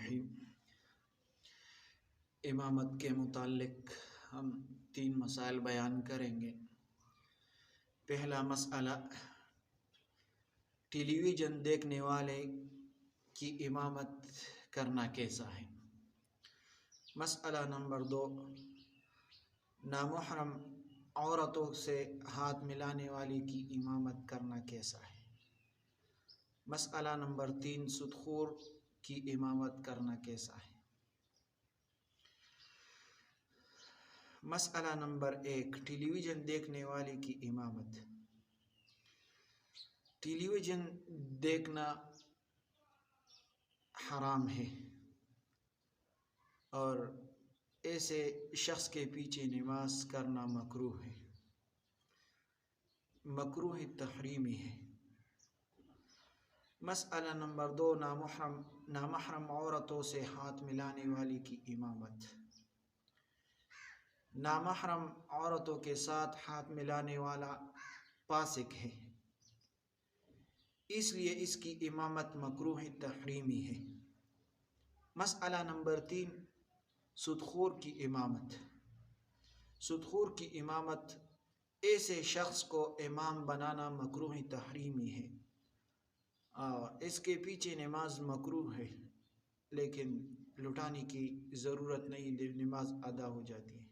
الرحیم۔ امامت کے متعلق ہم 3 مسائل بیان کریں گے۔ پہلا مسئلہ، ٹیلی ویژن دیکھنے والے کی امامت کرنا کیسا ہے۔ مسئلہ نمبر 2، نامحرم عورتوں سے ہاتھ ملانے والے کی امامت کرنا کیسا ہے۔ مسئلہ نمبر 3، سود خور کی امامت کرنا کیسا ہے۔ مسئلہ نمبر 1، ٹیلی ویژن دیکھنے والے کی امامت۔ ٹیلی ویژن دیکھنا حرام ہے اور ایسے شخص کے پیچھے نماز کرنا مکروہ ہے، مکروہ تحریمی ہے۔ مسئلہ نمبر 2، نامحرم عورتوں سے ہاتھ ملانے والی کی امامت۔ نامحرم عورتوں کے ساتھ ہاتھ ملانے والا فاسق ہے، اس لیے اس کی امامت مکروہ تحریمی ہے۔ مسئلہ نمبر 3، سود خور کی امامت۔ سود خور کی امامت، ایسے شخص کو امام بنانا مکروہ تحریمی ہے۔ اس کے پیچھے نماز مکروہ ہے، لیکن لٹانے کی ضرورت نہیں، نماز ادا ہو جاتی ہے۔